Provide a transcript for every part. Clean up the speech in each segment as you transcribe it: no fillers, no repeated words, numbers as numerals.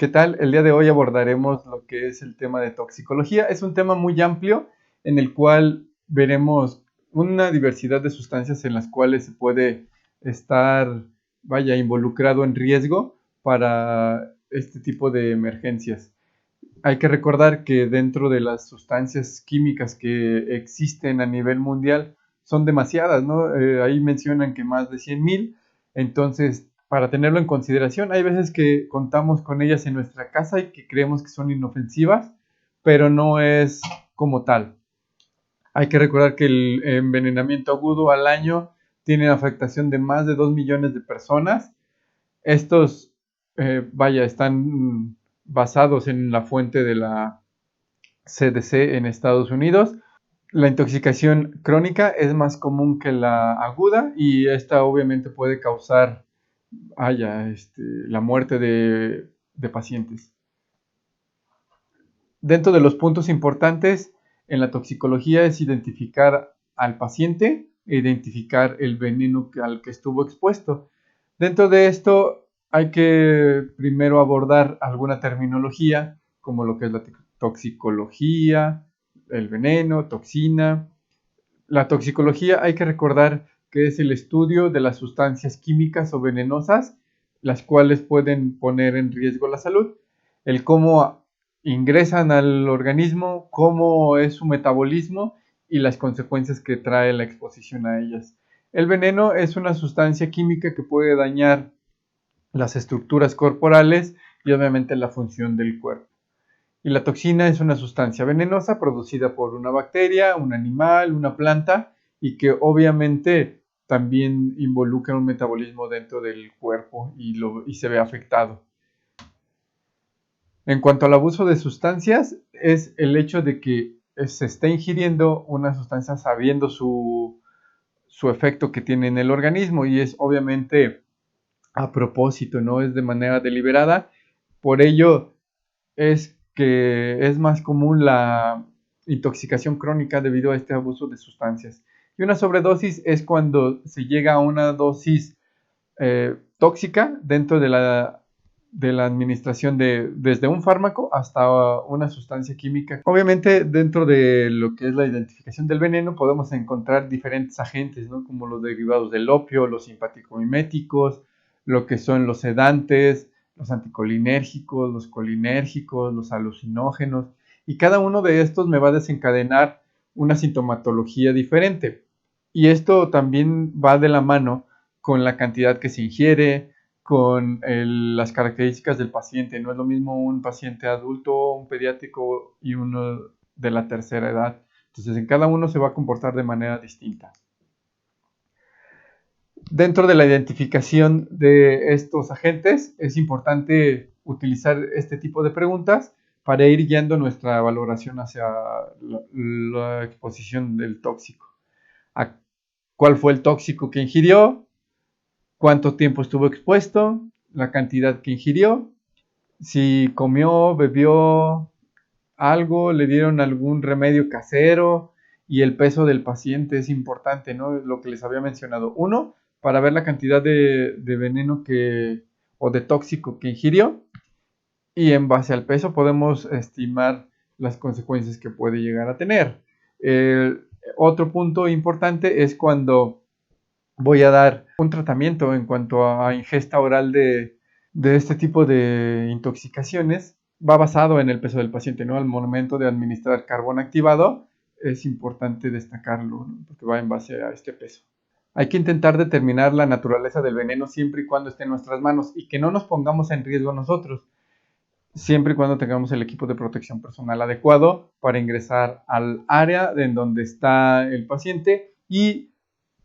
¿Qué tal? El día de hoy abordaremos lo que es el tema de toxicología. Es un tema muy amplio en el cual veremos una diversidad de sustancias en las cuales se puede estar, involucrado en riesgo para este tipo de emergencias. Hay que recordar que dentro de las sustancias químicas que existen a nivel mundial son demasiadas, ¿no? Ahí mencionan que más de 100,000. Entonces, para tenerlo en consideración, hay veces que contamos con ellas en nuestra casa y que creemos que son inofensivas, pero no es como tal. Hay que recordar que el envenenamiento agudo al año tiene afectación de más de 2 millones de personas. Estos, están basados en la fuente de la CDC en Estados Unidos. La intoxicación crónica es más común que la aguda y esta obviamente puede causar la muerte de pacientes. Dentro de los puntos importantes en la toxicología es identificar al paciente e identificar el veneno al que estuvo expuesto. Dentro de esto hay que primero abordar alguna terminología como lo que es la toxicología, el veneno, toxina. La toxicología hay que recordar que es el estudio de las sustancias químicas o venenosas, las cuales pueden poner en riesgo la salud. El cómo ingresan al organismo, cómo es su metabolismo y las consecuencias que trae la exposición a ellas. El veneno es una sustancia química que puede dañar las estructuras corporales y obviamente la función del cuerpo. Y la toxina es una sustancia venenosa producida por una bacteria, un animal, una planta y que obviamente también involucra un metabolismo dentro del cuerpo y se ve afectado. En cuanto al abuso de sustancias, es el hecho de que se esté ingiriendo una sustancia sabiendo su efecto que tiene en el organismo y es obviamente a propósito, no es de manera deliberada. Por ello es que es más común la intoxicación crónica debido a este abuso de sustancias. Y una sobredosis es cuando se llega a una dosis tóxica dentro de la administración desde un fármaco hasta una sustancia química. Obviamente dentro de lo que es la identificación del veneno podemos encontrar diferentes agentes, ¿no? Como los derivados del opio, los simpaticomiméticos, lo que son los sedantes, los anticolinérgicos, los colinérgicos, los alucinógenos, y cada uno de estos me va a desencadenar una sintomatología diferente. Y esto también va de la mano con la cantidad que se ingiere, con las características del paciente. No es lo mismo un paciente adulto, un pediátrico y uno de la tercera edad. Entonces, en cada uno se va a comportar de manera distinta. Dentro de la identificación de estos agentes, es importante utilizar este tipo de preguntas para ir guiando nuestra valoración hacia la exposición del tóxico. ¿Cuál fue el tóxico que ingirió? ¿Cuánto tiempo estuvo expuesto? La cantidad que ingirió. Si comió, bebió algo, le dieron algún remedio casero, y el peso del paciente es importante, ¿no? Lo que les había mencionado. Uno, para ver la cantidad de veneno o de tóxico que ingirió, y en base al peso podemos estimar las consecuencias que puede llegar a tener. Otro punto importante es cuando voy a dar un tratamiento en cuanto a ingesta oral de este tipo de intoxicaciones. Va basado en el peso del paciente, ¿no? Al momento de administrar carbón activado es importante destacarlo, ¿no? Porque va en base a este peso. Hay que intentar determinar la naturaleza del veneno siempre y cuando esté en nuestras manos y que no nos pongamos en riesgo nosotros, siempre y cuando tengamos el equipo de protección personal adecuado para ingresar al área en donde está el paciente y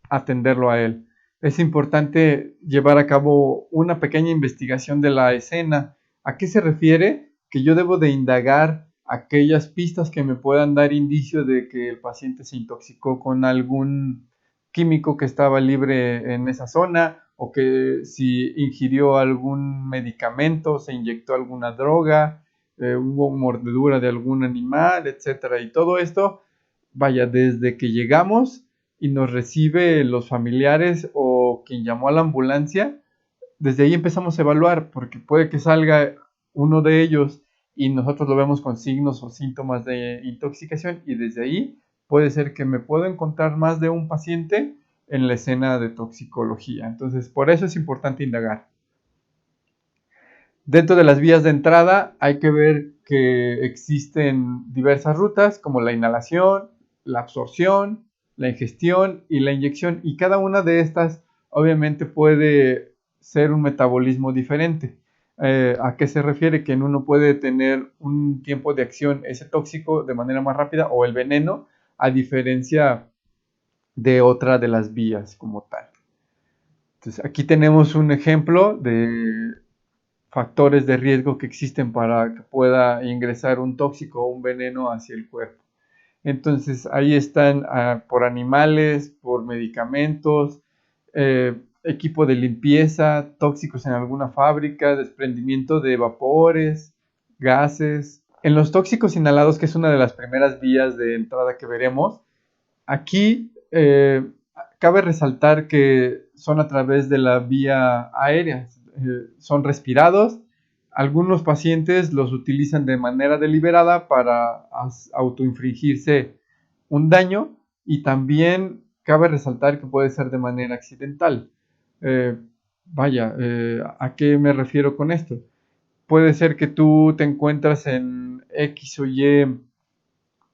atenderlo a él. Es importante llevar a cabo una pequeña investigación de la escena. ¿A qué se refiere? Que yo debo de indagar aquellas pistas que me puedan dar indicio de que el paciente se intoxicó con algún químico que estaba libre en esa zona, o que si ingirió algún medicamento, se inyectó alguna droga, hubo mordedura de algún animal, etcétera. Y todo esto, desde que llegamos y nos recibe los familiares o quien llamó a la ambulancia, desde ahí empezamos a evaluar, porque puede que salga uno de ellos y nosotros lo vemos con signos o síntomas de intoxicación, y desde ahí puede ser que me puedo encontrar más de un paciente en la escena de toxicología. Entonces, por eso es importante indagar. Dentro de las vías de entrada hay que ver que existen diversas rutas como la inhalación, la absorción, la ingestión y la inyección, y cada una de estas obviamente puede ser un metabolismo diferente. ¿A qué se refiere? Que en uno puede tener un tiempo de acción ese tóxico de manera más rápida, o el veneno, a diferencia de otra de las vías como tal. Entonces, aquí tenemos un ejemplo de factores de riesgo que existen para que pueda ingresar un tóxico o un veneno hacia el cuerpo. Entonces ahí están por animales, por medicamentos, equipo de limpieza, tóxicos en alguna fábrica, desprendimiento de vapores, gases. En los tóxicos inhalados, que es una de las primeras vías de entrada que veremos, aquí cabe resaltar que son a través de la vía aérea, son respirados. Algunos pacientes los utilizan de manera deliberada para autoinfligirse un daño, y también cabe resaltar que puede ser de manera accidental. Eh, ¿A qué me refiero con esto? Puede ser que tú te encuentras en X o Y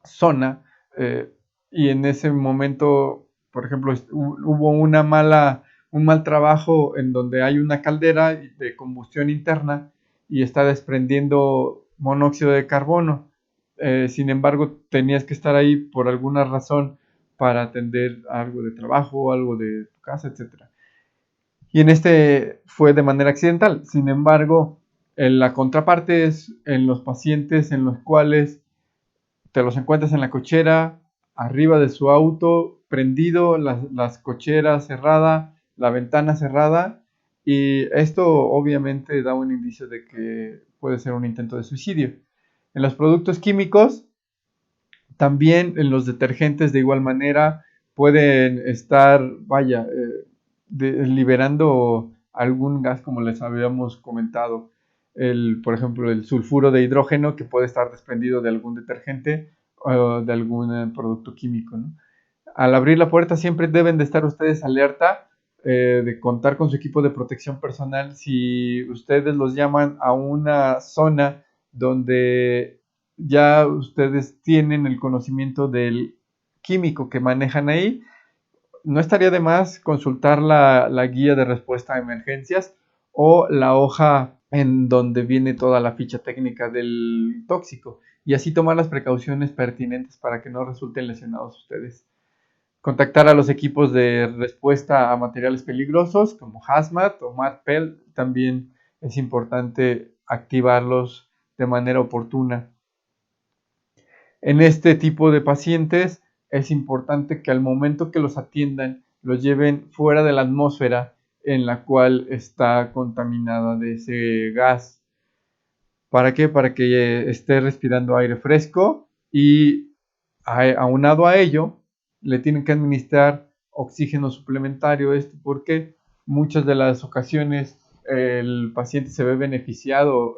zona, eh, y en ese momento, por ejemplo, hubo un mal trabajo en donde hay una caldera de combustión interna y está desprendiendo monóxido de carbono. Sin embargo, tenías que estar ahí por alguna razón para atender algo de trabajo, algo de tu casa, etcétera. Y en este fue de manera accidental. Sin embargo, en la contraparte es en los pacientes en los cuales te los encuentras en la cochera, arriba de su auto, prendido, las cocheras cerrada, la ventana cerrada, y esto obviamente da un indicio de que puede ser un intento de suicidio. En los productos químicos, también en los detergentes de igual manera pueden estar, liberando algún gas, como les habíamos comentado. Por ejemplo, el sulfuro de hidrógeno, que puede estar desprendido de algún detergente o de algún producto químico, ¿no? Al abrir la puerta siempre deben de estar ustedes alerta, de contar con su equipo de protección personal. Si ustedes los llaman a una zona donde ya ustedes tienen el conocimiento del químico que manejan ahí, no estaría de más consultar la guía de respuesta a emergencias o la hoja en donde viene toda la ficha técnica del tóxico, y así tomar las precauciones pertinentes para que no resulten lesionados ustedes. Contactar a los equipos de respuesta a materiales peligrosos como Hazmat o MATPEL. También es importante activarlos de manera oportuna. En este tipo de pacientes es importante que al momento que los atiendan los lleven fuera de la atmósfera en la cual está contaminada de ese gas. ¿Para qué? Para que esté respirando aire fresco, y aunado a ello le tienen que administrar oxígeno suplementario. Esto porque muchas de las ocasiones el paciente se ve beneficiado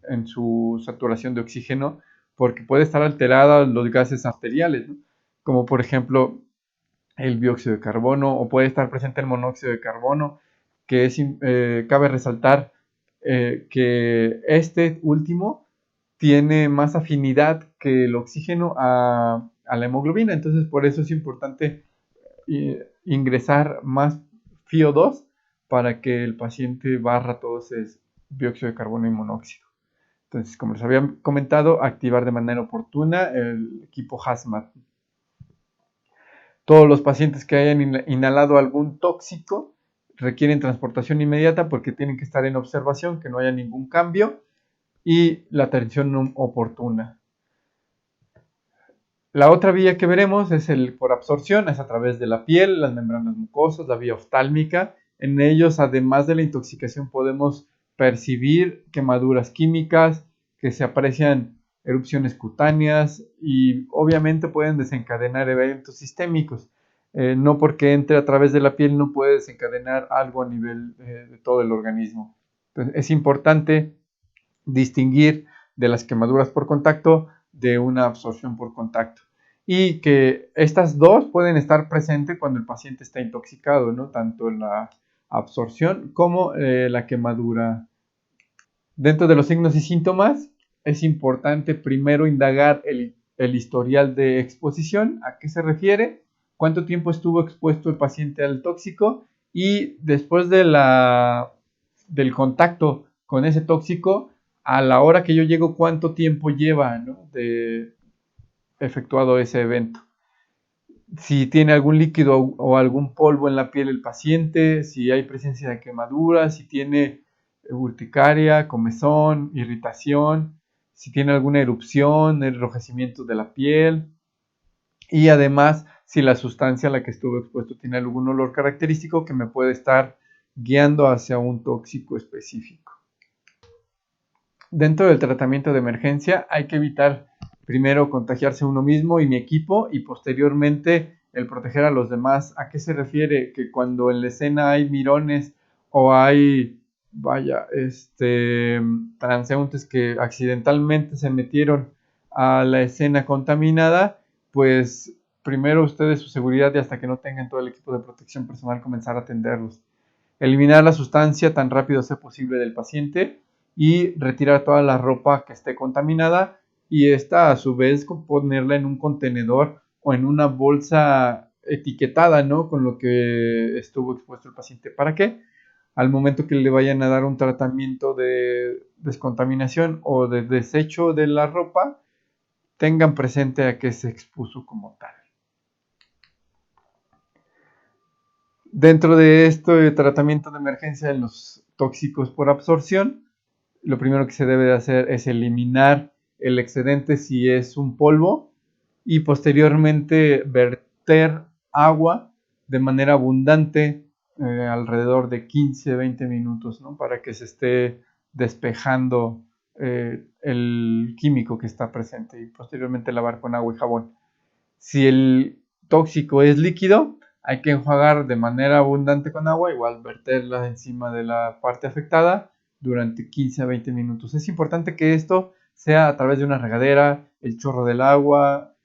en su saturación de oxígeno, porque puede estar alterada los gases arteriales, ¿no? Como por ejemplo el dióxido de carbono, o puede estar presente el monóxido de carbono, que cabe resaltar que este último tiene más afinidad que el oxígeno a la hemoglobina. Entonces por eso es importante ingresar más FiO2 para que el paciente barra todo ese dióxido de carbono y monóxido. Entonces, como les había comentado, activar de manera oportuna el equipo Hazmat. Todos los pacientes que hayan inhalado algún tóxico requieren transportación inmediata porque tienen que estar en observación, que no haya ningún cambio, y la atención oportuna. La otra vía que veremos es el por absorción, es a través de la piel, las membranas mucosas, la vía oftálmica. En ellos, además de la intoxicación, podemos percibir quemaduras químicas, que se aprecian erupciones cutáneas, y obviamente pueden desencadenar eventos sistémicos. No porque entre a través de la piel no puede desencadenar algo a nivel de todo el organismo. Entonces, es importante distinguir de las quemaduras por contacto de una absorción por contacto. Y que estas dos pueden estar presentes cuando el paciente está intoxicado, ¿no? Tanto la absorción como la quemadura. Dentro de los signos y síntomas, es importante primero indagar el historial de exposición, a qué se refiere, cuánto tiempo estuvo expuesto el paciente al tóxico y después del contacto con ese tóxico, a la hora que yo llego, cuánto tiempo lleva, ¿no?, de efectuado ese evento. Si tiene algún líquido o algún polvo en la piel el paciente, si hay presencia de quemaduras, si tiene urticaria, comezón, irritación, si tiene alguna erupción, enrojecimiento de la piel y además si la sustancia a la que estuvo expuesto tiene algún olor característico que me puede estar guiando hacia un tóxico específico. Dentro del tratamiento de emergencia hay que evitar primero contagiarse uno mismo y mi equipo y posteriormente el proteger a los demás. ¿A qué se refiere? Que cuando en la escena hay mirones o hay, transeúntes que accidentalmente se metieron a la escena contaminada, pues primero ustedes su seguridad y hasta que no tengan todo el equipo de protección personal comenzar a atenderlos. Eliminar la sustancia tan rápido sea posible del paciente y retirar toda la ropa que esté contaminada y esta a su vez ponerla en un contenedor o en una bolsa etiquetada, ¿no?, con lo que estuvo expuesto el paciente. ¿Para qué? Al momento que le vayan a dar un tratamiento de descontaminación o de desecho de la ropa, tengan presente a qué se expuso como tal. Dentro de este tratamiento de emergencia de los tóxicos por absorción, lo primero que se debe de hacer es eliminar el excedente si es un polvo y posteriormente verter agua de manera abundante alrededor de 15-20 minutos, ¿no?, para que se esté despejando el químico que está presente y posteriormente lavar con agua y jabón. Si el tóxico es líquido, hay que enjuagar de manera abundante con agua, igual verterla encima de la parte afectada durante 15 a 20 minutos. Es importante que esto sea a través de una regadera, el chorro del agua,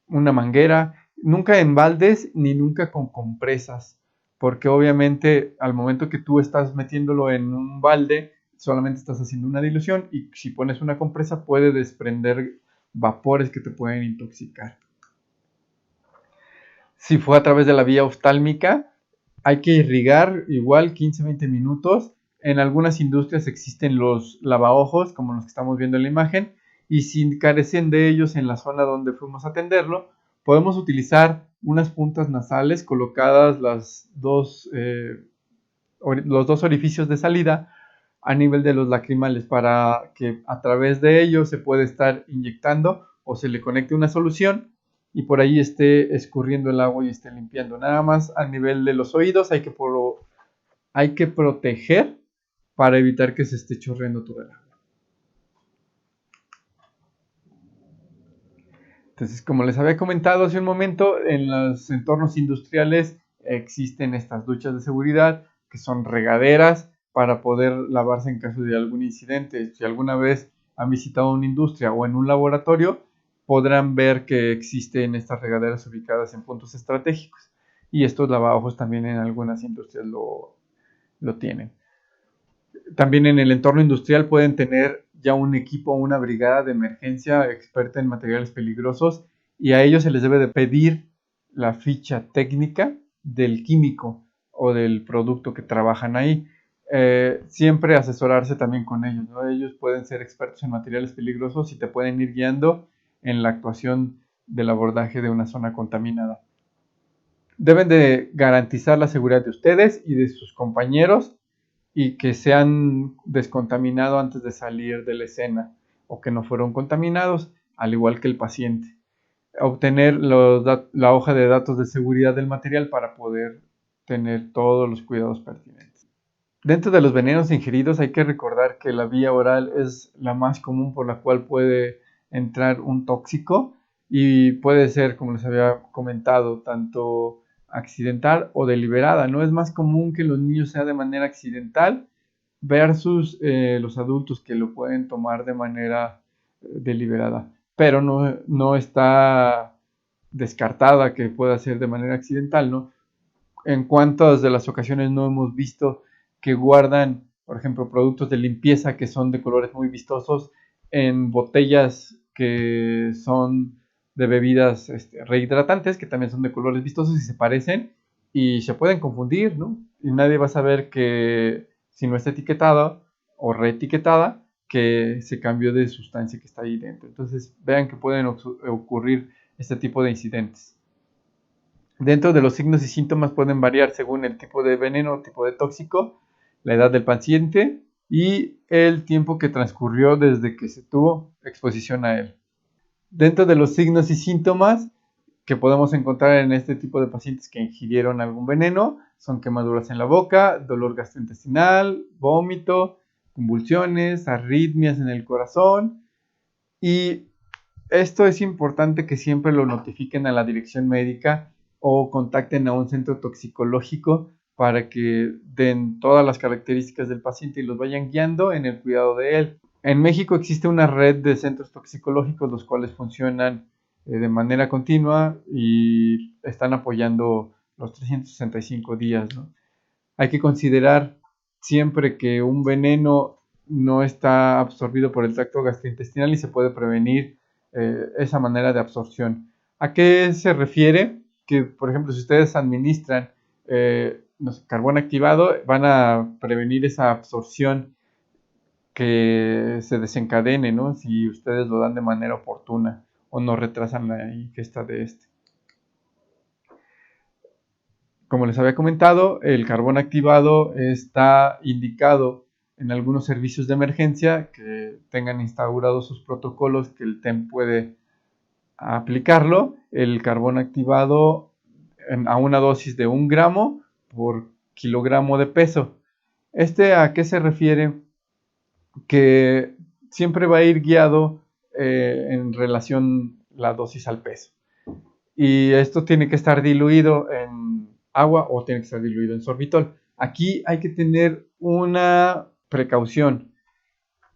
una manguera, nunca en baldes ni nunca con compresas, porque obviamente al momento que tú estás metiéndolo en un balde, solamente estás haciendo una dilución y si pones una compresa puede desprender vapores que te pueden intoxicar. Si fue a través de la vía oftálmica, hay que irrigar igual 15-20 minutos. En algunas industrias existen los lavaojos, como los que estamos viendo en la imagen, y si carecen de ellos en la zona donde fuimos a atenderlo, podemos utilizar unas puntas nasales colocadas los dos orificios de salida a nivel de los lacrimales para que a través de ellos se pueda estar inyectando o se le conecte una solución y por ahí esté escurriendo el agua y esté limpiando. Nada más a nivel de los oídos hay que proteger para evitar que se esté chorreando todo el agua. Entonces, como les había comentado hace un momento, en los entornos industriales existen estas duchas de seguridad que son regaderas para poder lavarse en caso de algún incidente. Si alguna vez han visitado una industria o en un laboratorio, podrán ver que existen estas regaderas ubicadas en puntos estratégicos. Y estos lavabojos también en algunas industrias lo tienen. También en el entorno industrial pueden tener ya un equipo o una brigada de emergencia experta en materiales peligrosos y a ellos se les debe de pedir la ficha técnica del químico o del producto que trabajan ahí. Siempre asesorarse también con ellos, ¿no? Ellos pueden ser expertos en materiales peligrosos y te pueden ir guiando en la actuación del abordaje de una zona contaminada. Deben de garantizar la seguridad de ustedes y de sus compañeros y que se han descontaminado antes de salir de la escena o que no fueron contaminados, al igual que el paciente. Obtener la hoja de datos de seguridad del material para poder tener todos los cuidados pertinentes. Dentro de los venenos ingeridos hay que recordar que la vía oral es la más común por la cual puede entrar un tóxico y puede ser, como les había comentado, tanto accidental o deliberada. No es más común que los niños sea de manera accidental, versus los adultos que lo pueden tomar de manera deliberada, pero no está descartada que pueda ser de manera accidental, ¿no? En cuántas de las ocasiones no hemos visto que guardan, por ejemplo, productos de limpieza que son de colores muy vistosos en botellas que son de bebidas rehidratantes, que también son de colores vistosos y se parecen y se pueden confundir, ¿no? Y nadie va a saber que si no está etiquetada o reetiquetada, que se cambió de sustancia que está ahí dentro. Entonces, vean que pueden ocurrir este tipo de incidentes. Dentro de los signos y síntomas pueden variar según el tipo de veneno o tipo de tóxico, la edad del paciente y el tiempo que transcurrió desde que se tuvo exposición a él. Dentro de los signos y síntomas que podemos encontrar en este tipo de pacientes que ingirieron algún veneno son quemaduras en la boca, dolor gastrointestinal, vómito, convulsiones, arritmias en el corazón, y esto es importante que siempre lo notifiquen a la dirección médica o contacten a un centro toxicológico para que den todas las características del paciente y los vayan guiando en el cuidado de él. En México existe una red de centros toxicológicos los cuales funcionan de manera continua y están apoyando los 365 días, ¿no? Hay que considerar siempre que un veneno no está absorbido por el tracto gastrointestinal y se puede prevenir esa manera de absorción. ¿A qué se refiere? Que, por ejemplo, si ustedes administran no sé, carbón activado, van a prevenir esa absorción que se desencadene, ¿no? Si ustedes lo dan de manera oportuna o no retrasan la ingesta de este. Como les había comentado, el carbón activado está indicado en algunos servicios de emergencia que tengan instaurados sus protocolos que el TEM puede aplicarlo. El carbón activado a una dosis de 1 gramo por kilogramo de peso. ¿A qué se refiere? Que siempre va a ir guiado en relación la dosis al peso. Y esto tiene que estar diluido en agua o tiene que estar diluido en sorbitol. Aquí hay que tener una precaución,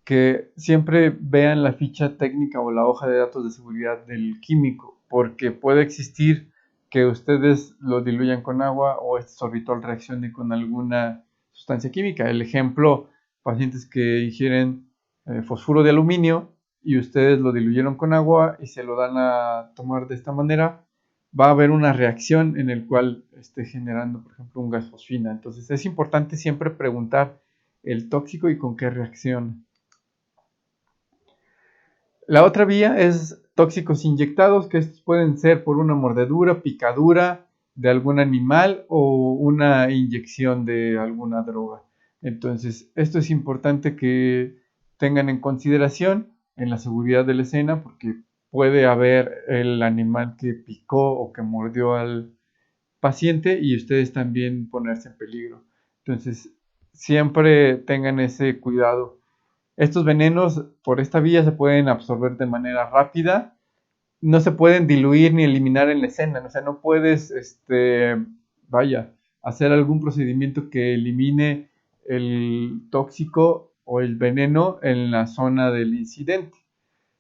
que siempre vean la ficha técnica o la hoja de datos de seguridad del químico, porque puede existir que ustedes lo diluyan con agua o este sorbitol reaccione con alguna sustancia química. El ejemplo, pacientes que ingieren fosfuro de aluminio y ustedes lo diluyeron con agua y se lo dan a tomar de esta manera, va a haber una reacción en el cual esté generando, por ejemplo, un gas fosfina. Entonces es importante siempre preguntar el tóxico y con qué reacciona. La otra vía es tóxicos inyectados, que estos pueden ser por una mordedura, picadura de algún animal o una inyección de alguna droga. Entonces, esto es importante que tengan en consideración en la seguridad de la escena, porque puede haber el animal que picó o que mordió al paciente y ustedes también ponerse en peligro. Entonces, siempre tengan ese cuidado. Estos venenos por esta vía se pueden absorber de manera rápida, no se pueden diluir ni eliminar en la escena, o sea, no puedes, hacer algún procedimiento que elimine el tóxico o el veneno en la zona del incidente.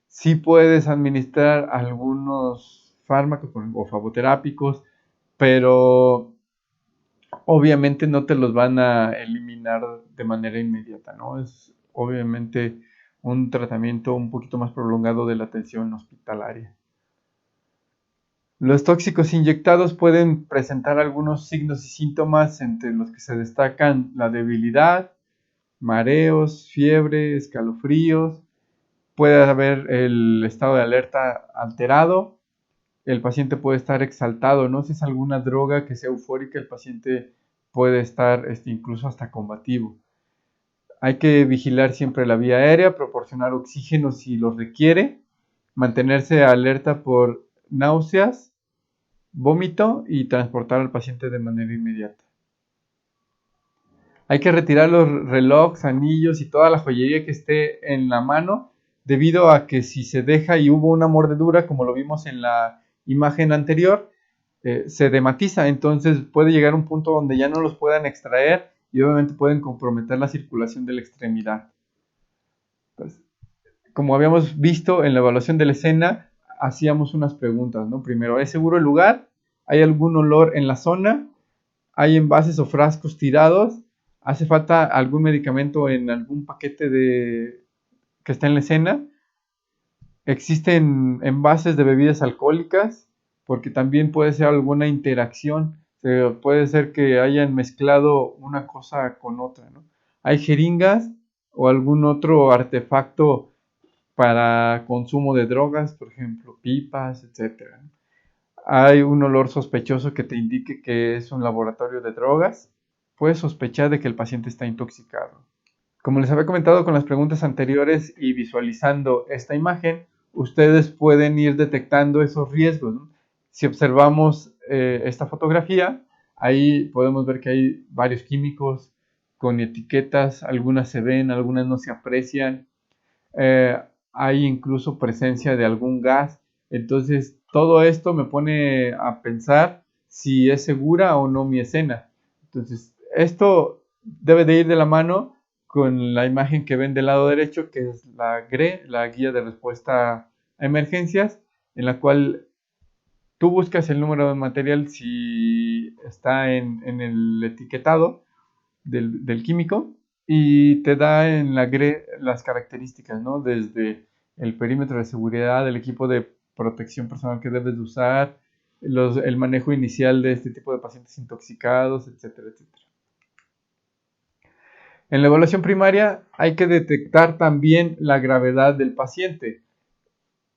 Sí puedes administrar algunos fármacos o favoterápicos, pero obviamente no te los van a eliminar de manera inmediata, ¿no? Es obviamente un tratamiento un poquito más prolongado de la atención hospitalaria. Los tóxicos inyectados pueden presentar algunos signos y síntomas entre los que se destacan la debilidad, mareos, fiebre, escalofríos, puede haber el estado de alerta alterado, el paciente puede estar exaltado, ¿no? Si es alguna droga que sea eufórica, el paciente puede estar incluso hasta combativo. Hay que vigilar siempre la vía aérea, proporcionar oxígeno si lo requiere, mantenerse alerta por náuseas, vómito y transportar al paciente de manera inmediata. Hay que retirar los relojes, anillos y toda la joyería que esté en la mano, debido a que si se deja y hubo una mordedura, como lo vimos en la imagen anterior, se dematiza, entonces puede llegar a un punto donde ya no los puedan extraer y obviamente pueden comprometer la circulación de la extremidad. Pues, como habíamos visto en la evaluación de la escena, hacíamos unas preguntas, ¿no? Primero, ¿es seguro el lugar? ¿Hay algún olor en la zona? ¿Hay envases o frascos tirados? ¿Hace falta algún medicamento en algún paquete que está en la escena? ¿Existen envases de bebidas alcohólicas? Porque también puede ser alguna interacción. Puede ser que hayan mezclado una cosa con otra, ¿no? ¿Hay jeringas o algún otro artefacto para consumo de drogas, por ejemplo, pipas, etcétera? ¿Hay un olor sospechoso que te indique que es un laboratorio de drogas? Puedes sospechar de que el paciente está intoxicado. Como les había comentado con las preguntas anteriores y visualizando esta imagen, ustedes pueden ir detectando esos riesgos, ¿no? Si observamos esta fotografía, ahí podemos ver que hay varios químicos con etiquetas, algunas se ven, algunas no se aprecian. eh, Hay incluso presencia de algún gas. Entonces, todo esto me pone a pensar si es segura o no mi escena. Entonces, esto debe de ir de la mano con la imagen que ven del lado derecho, que es la GRE, la guía de respuesta a emergencias, en la cual tú buscas el número de material si está en el etiquetado del químico y te da en la GRE las características, ¿no? Desde el perímetro de seguridad, el equipo de protección personal que debes de usar, el manejo inicial de este tipo de pacientes intoxicados, etcétera, etcétera. En la evaluación primaria hay que detectar también la gravedad del paciente.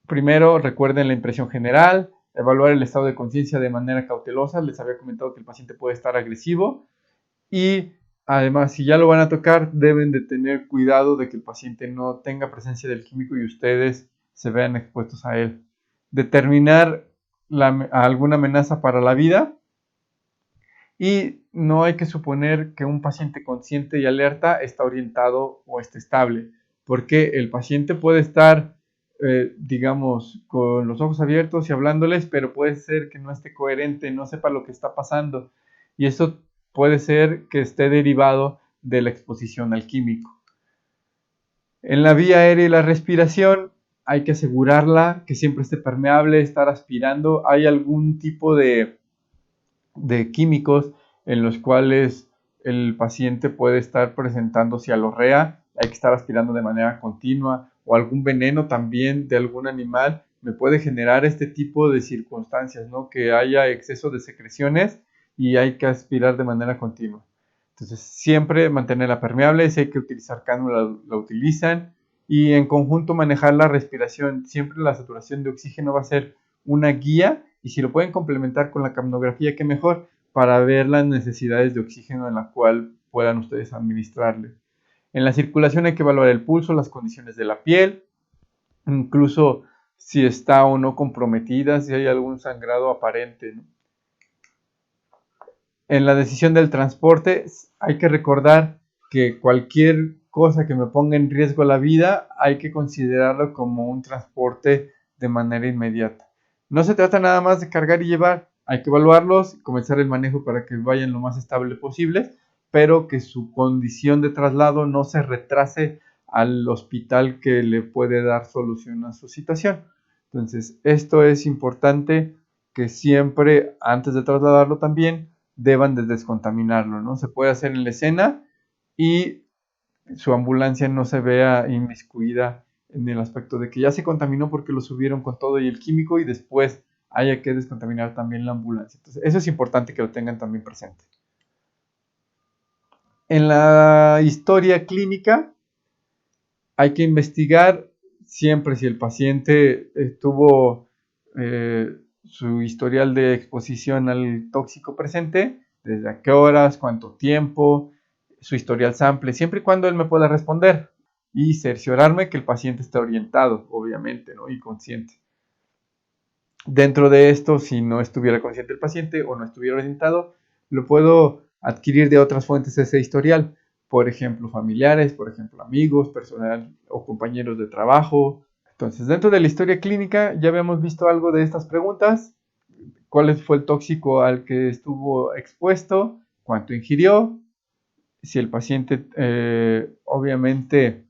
Primero, recuerden la impresión general, evaluar el estado de conciencia de manera cautelosa. Les había comentado que el paciente puede estar agresivo. Y además, si ya lo van a tocar, deben de tener cuidado de que el paciente no tenga presencia del químico y ustedes se vean expuestos a él. Determinar alguna amenaza para la vida. Y no hay que suponer que un paciente consciente y alerta está orientado o está estable, porque el paciente puede estar, digamos, con los ojos abiertos y hablándoles, pero puede ser que no esté coherente, no sepa lo que está pasando. Y eso puede ser que esté derivado de la exposición al químico. En la vía aérea y la respiración hay que asegurarla que siempre esté permeable, estar aspirando. Hay algún tipo de químicos en los cuales el paciente puede estar presentando cialorrea, hay que estar aspirando de manera continua, o algún veneno también de algún animal me puede generar este tipo de circunstancias, ¿no? Que haya exceso de secreciones y hay que aspirar de manera continua. Entonces, siempre mantenerla permeable, si hay que utilizar cánula, la utilizan, y en conjunto manejar la respiración. Siempre la saturación de oxígeno va a ser una guía, y si lo pueden complementar con la capnografía, qué mejor, para ver las necesidades de oxígeno en la cual puedan ustedes administrarle. En la circulación hay que evaluar el pulso, las condiciones de la piel, incluso si está o no comprometida, si hay algún sangrado aparente, ¿no? En la decisión del transporte hay que recordar que cualquier cosa que me ponga en riesgo la vida hay que considerarlo como un transporte de manera inmediata. No se trata nada más de cargar y llevar, hay que evaluarlos, comenzar el manejo para que vayan lo más estable posible, pero que su condición de traslado no se retrase al hospital que le puede dar solución a su situación. Entonces, esto es importante que siempre antes de trasladarlo también deban de descontaminarlo, ¿no? Se puede hacer en la escena y su ambulancia no se vea inmiscuida en el aspecto de que ya se contaminó porque lo subieron con todo y el químico y después haya que descontaminar también la ambulancia. Entonces, eso es importante que lo tengan también presente. En la historia clínica hay que investigar siempre si el paciente tuvo su historial de exposición al tóxico presente, desde a qué horas, cuánto tiempo, su historial sample, siempre y cuando él me pueda responder, y cerciorarme que el paciente esté orientado, obviamente, ¿no? Y consciente. Dentro de esto, si no estuviera consciente el paciente o no estuviera orientado, lo puedo adquirir de otras fuentes ese historial, por ejemplo, familiares, por ejemplo, amigos, personal o compañeros de trabajo. Entonces, dentro de la historia clínica ya habíamos visto algo de estas preguntas: cuál fue el tóxico al que estuvo expuesto, cuánto ingirió, si el paciente obviamente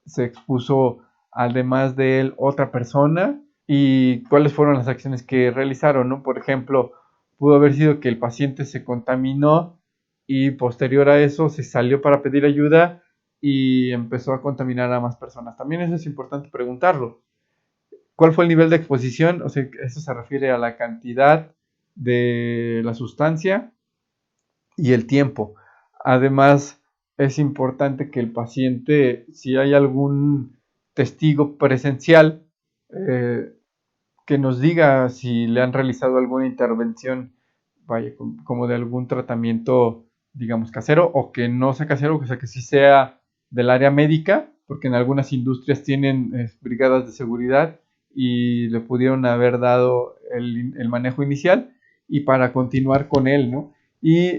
se expuso además de él otra persona y cuáles fueron las acciones que realizaron, ¿no? Por ejemplo, pudo haber sido que el paciente se contaminó y posterior a eso se salió para pedir ayuda y empezó a contaminar a más personas. También eso es importante preguntarlo. ¿Cuál fue el nivel de exposición? O sea, eso se refiere a la cantidad de la sustancia y el tiempo. Además, es importante que el paciente, si hay algún testigo presencial, eh, que nos diga si le han realizado alguna intervención, vaya, como de algún tratamiento, digamos, casero, o que no sea casero, o sea, que sí sea del área médica, porque en algunas industrias tienen brigadas de seguridad y le pudieron haber dado el manejo inicial y para continuar con él, ¿no? Y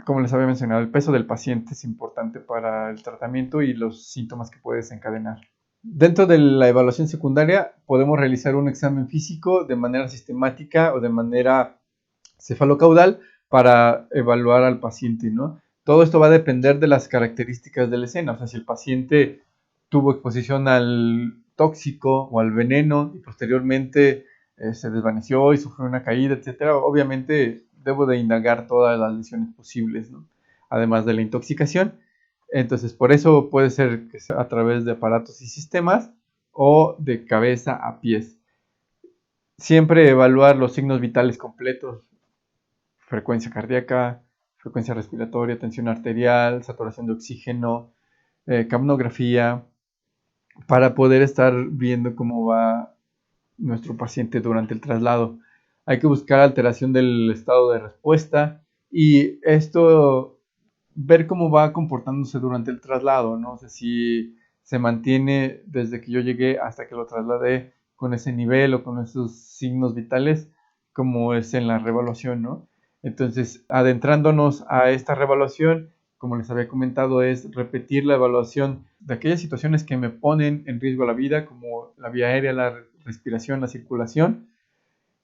como les había mencionado, el peso del paciente es importante para el tratamiento y los síntomas que puede desencadenar. Dentro de la evaluación secundaria podemos realizar un examen físico de manera sistemática o de manera cefalocaudal para evaluar al paciente, ¿no? Todo esto va a depender de las características de la escena, o sea, si el paciente tuvo exposición al tóxico o al veneno y posteriormente se desvaneció y sufrió una caída, etcétera, obviamente debo de indagar todas las lesiones posibles, ¿no? Además de la intoxicación. Entonces, por eso puede ser que sea a través de aparatos y sistemas o de cabeza a pies. Siempre evaluar los signos vitales completos: frecuencia cardíaca, frecuencia respiratoria, tensión arterial, saturación de oxígeno, capnografía, para poder estar viendo cómo va nuestro paciente durante el traslado. Hay que buscar alteración del estado de respuesta y esto, ver cómo va comportándose durante el traslado, ¿no? O sea, si se mantiene desde que yo llegué hasta que lo trasladé con ese nivel o con esos signos vitales, como es en la revaluación, ¿no? Entonces, adentrándonos a esta revaluación, como les había comentado, es repetir la evaluación de aquellas situaciones que me ponen en riesgo la vida, como la vía aérea, la respiración, la circulación,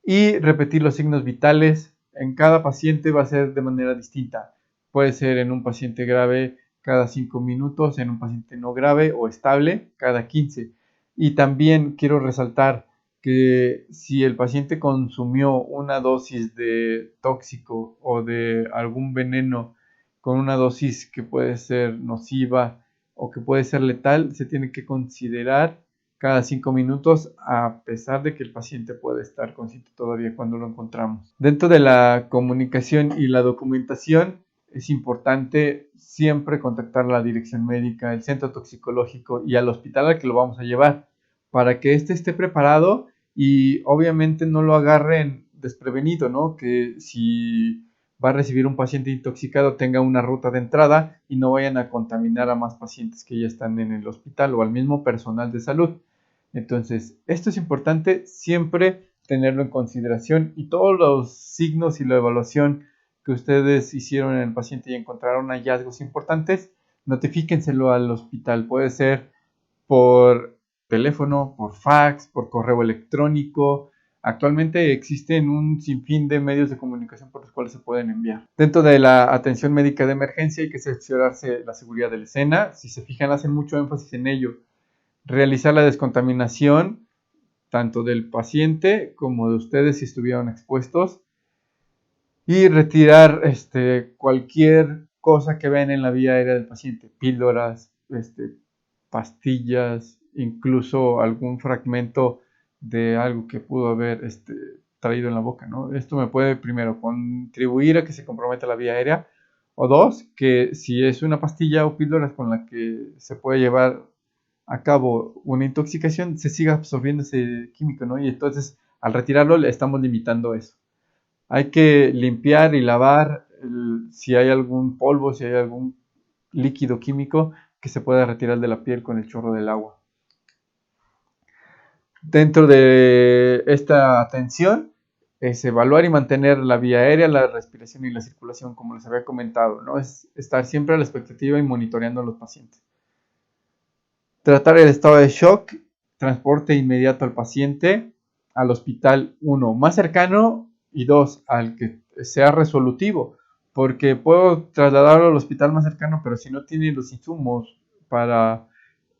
y repetir los signos vitales. En cada paciente va a ser de manera distinta. Puede ser en un paciente grave cada 5 minutos, en un paciente no grave o estable cada 15. Y también quiero resaltar que si el paciente consumió una dosis de tóxico o de algún veneno con una dosis que puede ser nociva o que puede ser letal, se tiene que considerar cada 5 minutos, a pesar de que el paciente puede estar consciente todavía cuando lo encontramos. Dentro de la comunicación y la documentación, es importante siempre contactar a la dirección médica, el centro toxicológico y al hospital al que lo vamos a llevar, para que éste esté preparado y obviamente no lo agarren desprevenido, ¿no? Que si va a recibir un paciente intoxicado tenga una ruta de entrada y no vayan a contaminar a más pacientes que ya están en el hospital o al mismo personal de salud. Entonces, esto es importante siempre tenerlo en consideración y todos los signos y la evaluación que ustedes hicieron en el paciente y encontraron hallazgos importantes, notifíquenselo al hospital. Puede ser por teléfono, por fax, por correo electrónico. Actualmente existen un sinfín de medios de comunicación por los cuales se pueden enviar. Dentro de la atención médica de emergencia hay que cerciorarse la seguridad de la escena. Si se fijan, hacen mucho énfasis en ello. Realizar la descontaminación tanto del paciente como de ustedes si estuvieron expuestos y retirar cualquier cosa que vean en la vía aérea del paciente: píldoras, pastillas, incluso algún fragmento de algo que pudo haber traído en la boca, ¿no? Esto me puede, primero, contribuir a que se comprometa la vía aérea, o dos, que si es una pastilla o píldoras con la que se puede llevar a cabo una intoxicación, se siga absorbiendo ese químico, ¿no? Y entonces, al retirarlo, le estamos limitando eso. Hay que limpiar y lavar si hay algún polvo, si hay algún líquido químico que se pueda retirar de la piel con el chorro del agua. Dentro de esta atención es evaluar y mantener la vía aérea, la respiración y la circulación, como les había comentado, ¿no? Es estar siempre a la expectativa y monitoreando a los pacientes. Tratar el estado de shock, transporte inmediato al paciente al hospital, 1 más cercano y 2 al que sea resolutivo, porque puedo trasladarlo al hospital más cercano, pero si no tiene los insumos para,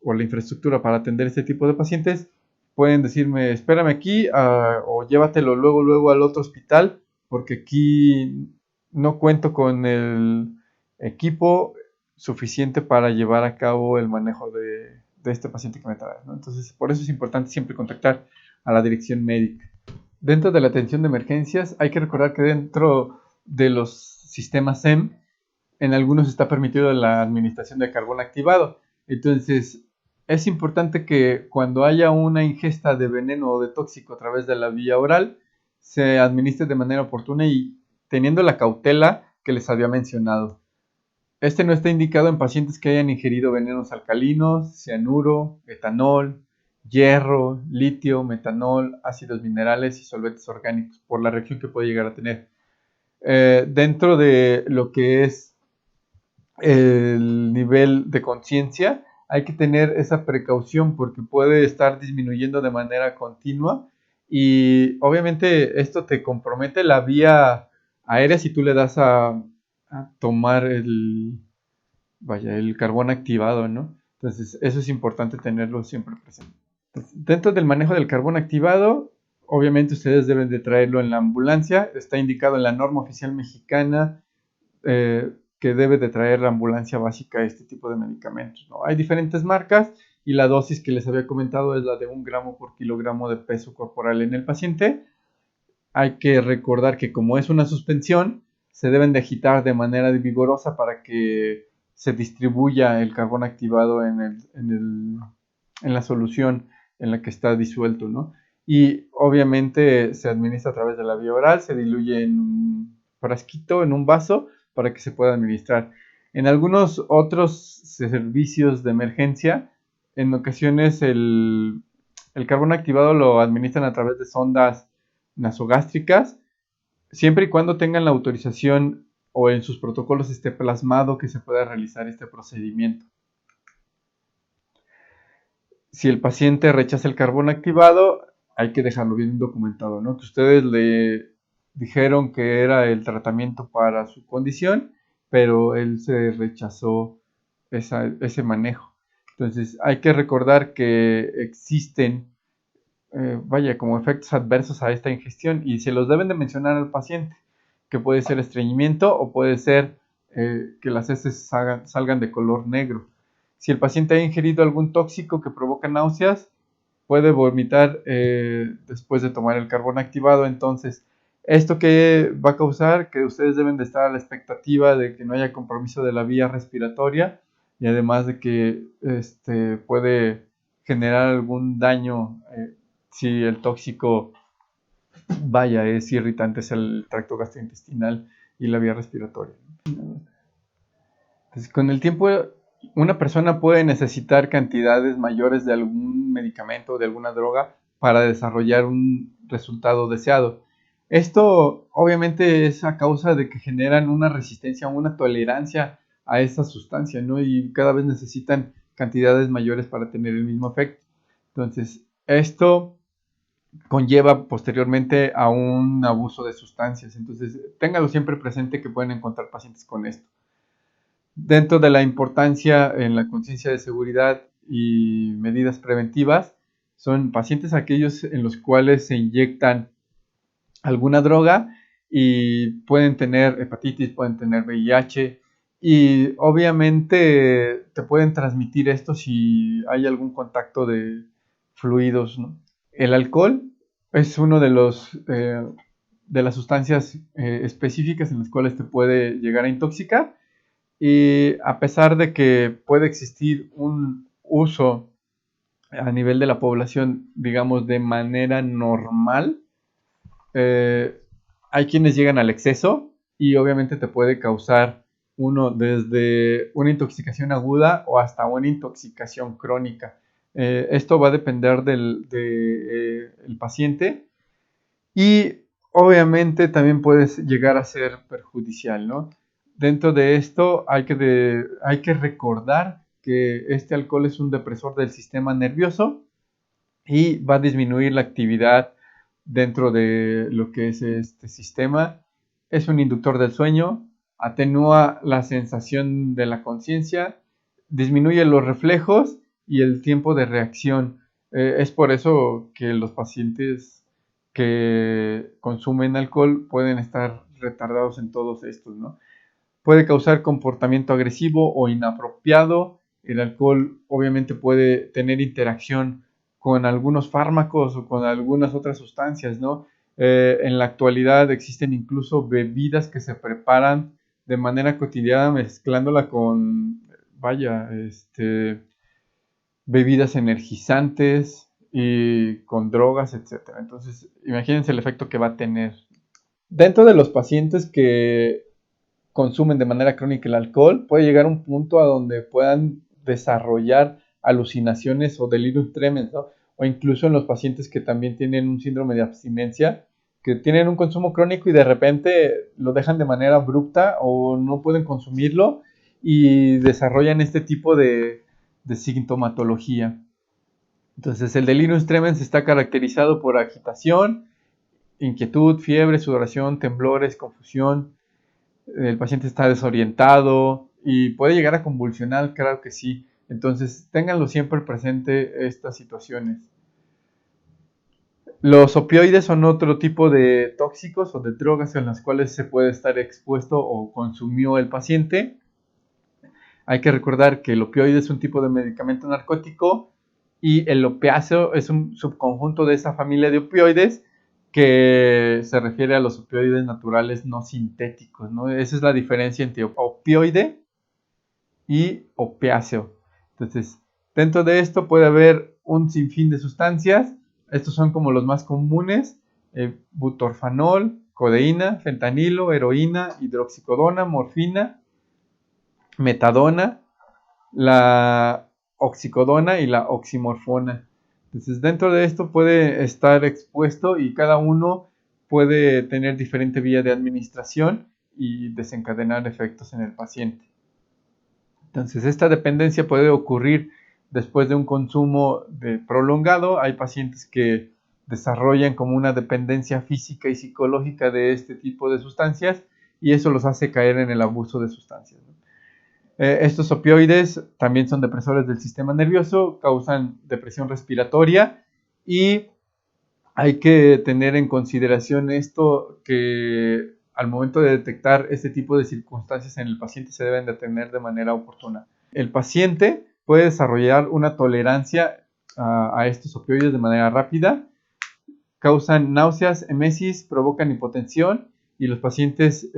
o la infraestructura para atender este tipo de pacientes, pueden decirme, espérame aquí, o llévatelo luego al otro hospital, porque aquí no cuento con el equipo suficiente para llevar a cabo el manejo de este paciente que me trae, ¿no? Entonces, por eso es importante siempre contactar a la dirección médica. Dentro de la atención de emergencias, hay que recordar que dentro de los sistemas SEM, en algunos está permitido la administración de carbón activado. Entonces, es importante que cuando haya una ingesta de veneno o de tóxico a través de la vía oral, se administre de manera oportuna y teniendo la cautela que les había mencionado. Este no está indicado en pacientes que hayan ingerido venenos alcalinos, cianuro, etanol, hierro, litio, metanol, ácidos minerales y solventes orgánicos, por la reacción que puede llegar a tener. Dentro de lo que es el nivel de conciencia, hay que tener esa precaución porque puede estar disminuyendo de manera continua y obviamente esto te compromete la vía aérea si tú le das a tomar el carbón activado, ¿no? Entonces, eso es importante tenerlo siempre presente. Entonces, dentro del manejo del carbón activado, obviamente ustedes deben de traerlo en la ambulancia. Está indicado en la norma oficial mexicana que debe de traer la ambulancia básica este tipo de medicamentos, ¿no? Hay diferentes marcas y la dosis que les había comentado es la de 1 gramo por kilogramo de peso corporal en el paciente. Hay que recordar que como es una suspensión, se deben de agitar de manera vigorosa para que se distribuya el carbón activado en la solución en la que está disuelto, ¿no? Y obviamente se administra a través de la vía oral, se diluye en un frasquito, en un vaso, para que se pueda administrar. En algunos otros servicios de emergencia, en ocasiones el carbón activado lo administran a través de sondas nasogástricas, siempre y cuando tengan la autorización o en sus protocolos esté plasmado que se pueda realizar este procedimiento. Si el paciente rechaza el carbón activado, hay que dejarlo bien documentado, ¿no? Que ustedes le dijeron que era el tratamiento para su condición, pero él se rechazó ese manejo. Entonces, hay que recordar que existen como efectos adversos a esta ingestión y se los deben de mencionar al paciente, que puede ser estreñimiento o puede ser que las heces salgan de color negro. Si el paciente ha ingerido algún tóxico que provoca náuseas, puede vomitar después de tomar el carbón activado. Entonces, ¿esto qué va a causar? Que ustedes deben de estar a la expectativa de que no haya compromiso de la vía respiratoria y además de que puede generar algún daño si el tóxico, es irritante, es el tracto gastrointestinal y la vía respiratoria. Entonces, con el tiempo, una persona puede necesitar cantidades mayores de algún medicamento o de alguna droga para desarrollar un resultado deseado. Esto obviamente es a causa de que generan una resistencia o una tolerancia a esa sustancia, ¿no? Y cada vez necesitan cantidades mayores para tener el mismo efecto. Entonces, esto conlleva posteriormente a un abuso de sustancias. Entonces, téngalo siempre presente que pueden encontrar pacientes con esto. Dentro de la importancia en la conciencia de seguridad y medidas preventivas, son pacientes aquellos en los cuales se inyectan alguna droga y pueden tener hepatitis, pueden tener VIH y obviamente te pueden transmitir esto si hay algún contacto de fluidos, ¿no? El alcohol es uno de las sustancias específicas en las cuales te puede llegar a intoxicar y a pesar de que puede existir un uso a nivel de la población, digamos, de manera normal, eh, hay quienes llegan al exceso y obviamente te puede causar desde una intoxicación aguda o hasta una intoxicación crónica. Esto va a depender del paciente y obviamente también puede llegar a ser perjudicial, ¿no? Dentro de esto hay que recordar que este alcohol es un depresor del sistema nervioso y va a disminuir la actividad dentro de lo que es este sistema. Es un inductor del sueño, atenúa la sensación de la conciencia, disminuye los reflejos y el tiempo de reacción. Es por eso que los pacientes que consumen alcohol pueden estar retardados en todos estos, ¿no? Puede causar comportamiento agresivo o inapropiado. El alcohol obviamente puede tener interacción con algunos fármacos o con algunas otras sustancias, ¿no? En la actualidad existen incluso bebidas que se preparan de manera cotidiana mezclándola con, vaya, bebidas energizantes y con drogas, etcétera. Entonces, imagínense el efecto que va a tener. Dentro de los pacientes que consumen de manera crónica el alcohol, puede llegar a un punto a donde puedan desarrollar alucinaciones o delirium tremens, ¿no? O incluso en los pacientes que también tienen un síndrome de abstinencia, que tienen un consumo crónico y de repente lo dejan de manera abrupta o no pueden consumirlo y desarrollan este tipo de sintomatología. Entonces el delirium tremens está caracterizado por agitación, inquietud, fiebre, sudoración, temblores, confusión. El paciente está desorientado y puede llegar a convulsionar, claro que sí. Entonces, ténganlo siempre presente estas situaciones. Los opioides son otro tipo de tóxicos o de drogas en las cuales se puede estar expuesto o consumió el paciente. Hay que recordar que el opioide es un tipo de medicamento narcótico y el opiáceo es un subconjunto de esa familia de opioides que se refiere a los opioides naturales no sintéticos, ¿no? Esa es la diferencia entre opioide y opiáceo. Entonces, dentro de esto puede haber un sinfín de sustancias. Estos son como los más comunes: butorfanol, codeína, fentanilo, heroína, hidroxicodona, morfina, metadona, la oxicodona y la oximorfona. Entonces, dentro de esto puede estar expuesto y cada uno puede tener diferente vía de administración y desencadenar efectos en el paciente. Entonces, esta dependencia puede ocurrir después de un consumo prolongado. Hay pacientes que desarrollan como una dependencia física y psicológica de este tipo de sustancias y eso los hace caer en el abuso de sustancias, ¿no? Estos opioides también son depresores del sistema nervioso, causan depresión respiratoria y hay que tener en consideración esto, que al momento de detectar este tipo de circunstancias en el paciente se deben de atender de manera oportuna. El paciente puede desarrollar una tolerancia a estos opioides de manera rápida, causan náuseas, emesis, provocan hipotensión y los pacientes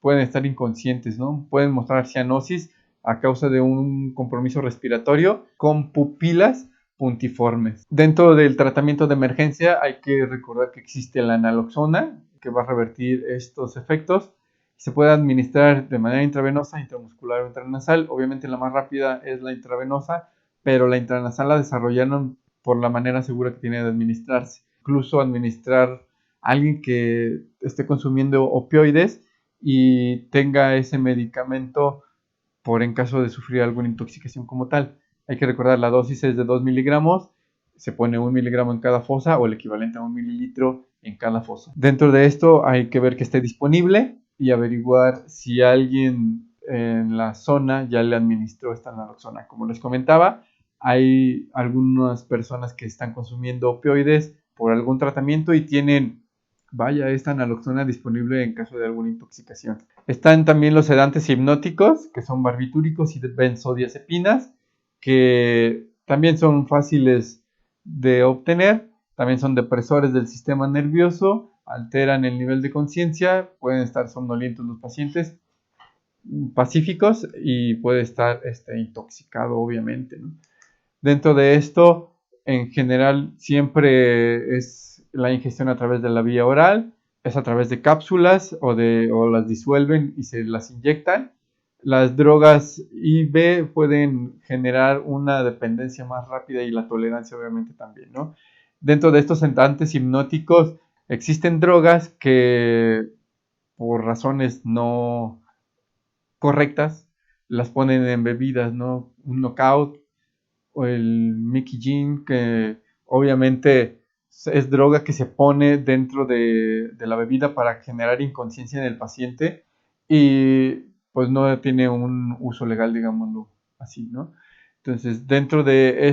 pueden estar inconscientes, ¿no? Pueden mostrar cianosis a causa de un compromiso respiratorio con pupilas puntiformes. Dentro del tratamiento de emergencia hay que recordar que existe la naloxona que va a revertir estos efectos. Se puede administrar de manera intravenosa, intramuscular o intranasal. Obviamente la más rápida es la intravenosa, pero la intranasal la desarrollaron por la manera segura que tiene de administrarse. Incluso administrar a alguien que esté consumiendo opioides y tenga ese medicamento por en caso de sufrir alguna intoxicación como tal. Hay que recordar, la dosis es de 2 miligramos, se pone 1 miligramo en cada fosa o el equivalente a 1 mililitro en cada fosa. Dentro de esto hay que ver que esté disponible y averiguar si alguien en la zona ya le administró esta naloxona. Como les comentaba, hay algunas personas que están consumiendo opioides por algún tratamiento y tienen, vaya, esta naloxona disponible en caso de alguna intoxicación. Están también los sedantes hipnóticos, que son barbitúricos y benzodiazepinas, que también son fáciles de obtener. También son depresores del sistema nervioso, alteran el nivel de conciencia, pueden estar somnolientos los pacientes, pacíficos y puede estar intoxicado, obviamente, ¿no? Dentro de esto, en general, siempre es la ingestión a través de la vía oral, es a través de cápsulas o las disuelven y se las inyectan. Las drogas IV pueden generar una dependencia más rápida y la tolerancia obviamente también, ¿no? Dentro de estos sedantes hipnóticos existen drogas que por razones no correctas las ponen en bebidas, ¿no? Un knockout o el Mickey Gin, que obviamente es droga que se pone dentro de la bebida para generar inconsciencia en el paciente y pues no tiene un uso legal, digámoslo así, ¿no? Entonces, dentro de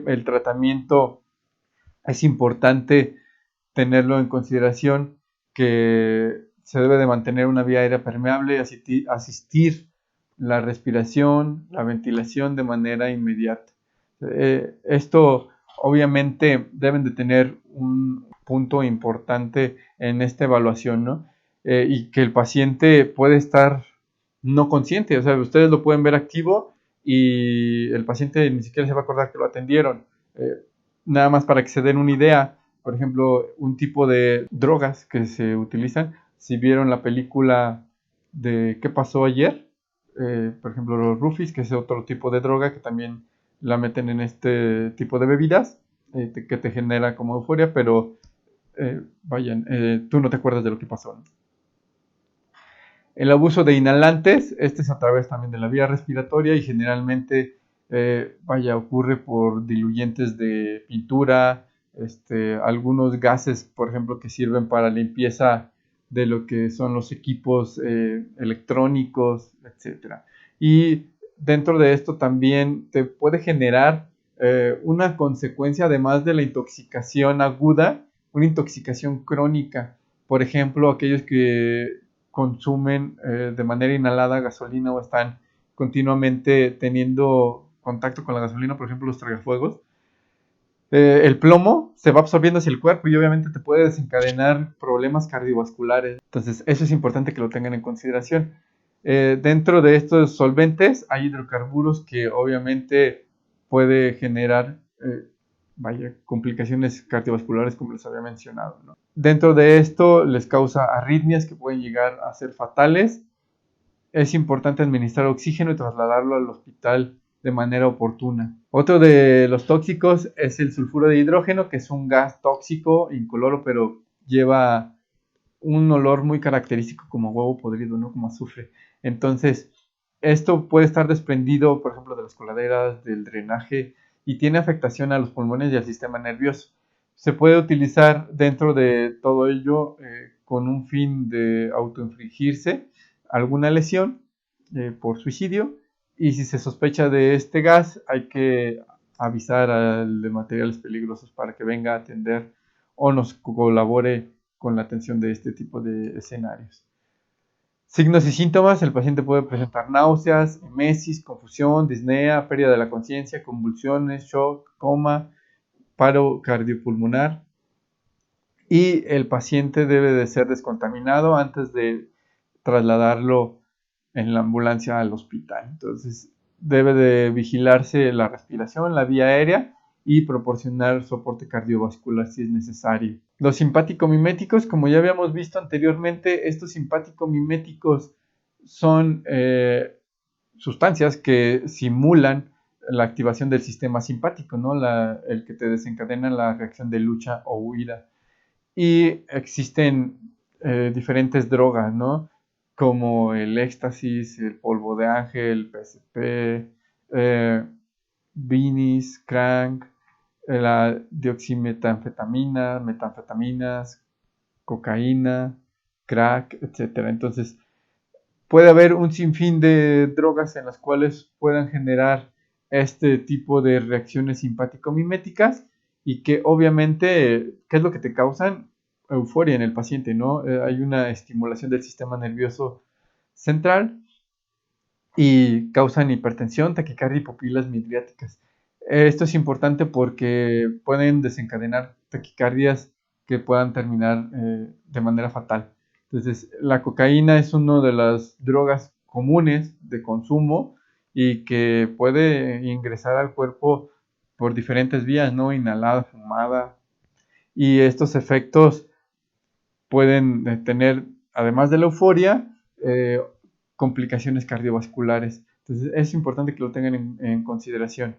el tratamiento es importante tenerlo en consideración que se debe de mantener una vía aérea permeable, asistir la respiración, la ventilación de manera inmediata. Esto obviamente deben de tener un punto importante en esta evaluación, ¿no? Y que el paciente puede estar no consciente, o sea, ustedes lo pueden ver activo y el paciente ni siquiera se va a acordar que lo atendieron. Nada más para que se den una idea, por ejemplo, un tipo de drogas que se utilizan, si vieron la película de ¿Qué pasó ayer? Por ejemplo, los rufis, que es otro tipo de droga que también la meten en este tipo de bebidas, que te genera como euforia, pero vayan, tú no te acuerdas de lo que pasó, ¿no? El abuso de inhalantes, este es a través también de la vía respiratoria y generalmente, ocurre por diluyentes de pintura, algunos gases, por ejemplo, que sirven para limpieza de lo que son los equipos electrónicos, etcétera. Y dentro de esto también te puede generar una consecuencia, además de la intoxicación aguda, una intoxicación crónica. Por ejemplo, aquellos que consumen de manera inhalada gasolina o están continuamente teniendo contacto con la gasolina, por ejemplo los tragafuegos, el plomo se va absorbiendo hacia el cuerpo y obviamente te puede desencadenar problemas cardiovasculares. Entonces eso es importante que lo tengan en consideración. Dentro de estos solventes hay hidrocarburos que obviamente puede generar complicaciones cardiovasculares como les había mencionado, ¿no? Dentro de esto les causa arritmias que pueden llegar a ser fatales. Es importante administrar oxígeno y trasladarlo al hospital de manera oportuna. Otro de los tóxicos es el sulfuro de hidrógeno, que es un gas tóxico, incoloro, pero lleva un olor muy característico como huevo podrido, ¿no? Como azufre. Entonces, esto puede estar desprendido, por ejemplo, de las coladeras, del drenaje, y tiene afectación a los pulmones y al sistema nervioso. Se puede utilizar dentro de todo ello con un fin de autoinfligirse alguna lesión por suicidio, y si se sospecha de este gas hay que avisar al de materiales peligrosos para que venga a atender o nos colabore con la atención de este tipo de escenarios. Signos y síntomas: el paciente puede presentar náuseas, emesis, confusión, disnea, pérdida de la conciencia, convulsiones, shock, coma, paro cardiopulmonar, y el paciente debe de ser descontaminado antes de trasladarlo en la ambulancia al hospital. Entonces debe de vigilarse la respiración, la vía aérea y proporcionar soporte cardiovascular si es necesario. Los simpático-miméticos, como ya habíamos visto anteriormente, estos simpático-miméticos son sustancias que simulan la activación del sistema simpático, ¿no? El que te desencadena la reacción de lucha o huida. Y existen diferentes drogas, ¿no? Como el éxtasis, el polvo de ángel, PSP, Vinis, Crank, la dioximetanfetamina, metanfetaminas, cocaína, crack, etcétera. Entonces, puede haber un sinfín de drogas en las cuales puedan generar este tipo de reacciones simpático-miméticas y que obviamente, ¿qué es lo que te causan? Euforia en el paciente, ¿no? Hay una estimulación del sistema nervioso central y causan hipertensión, taquicardia y pupilas midriáticas. Esto es importante porque pueden desencadenar taquicardias que puedan terminar de manera fatal. Entonces, la cocaína es una de las drogas comunes de consumo y que puede ingresar al cuerpo por diferentes vías, ¿no? Inhalada, fumada. Y estos efectos pueden tener, además de la euforia, eh, complicaciones cardiovasculares. Entonces es importante que lo tengan en consideración.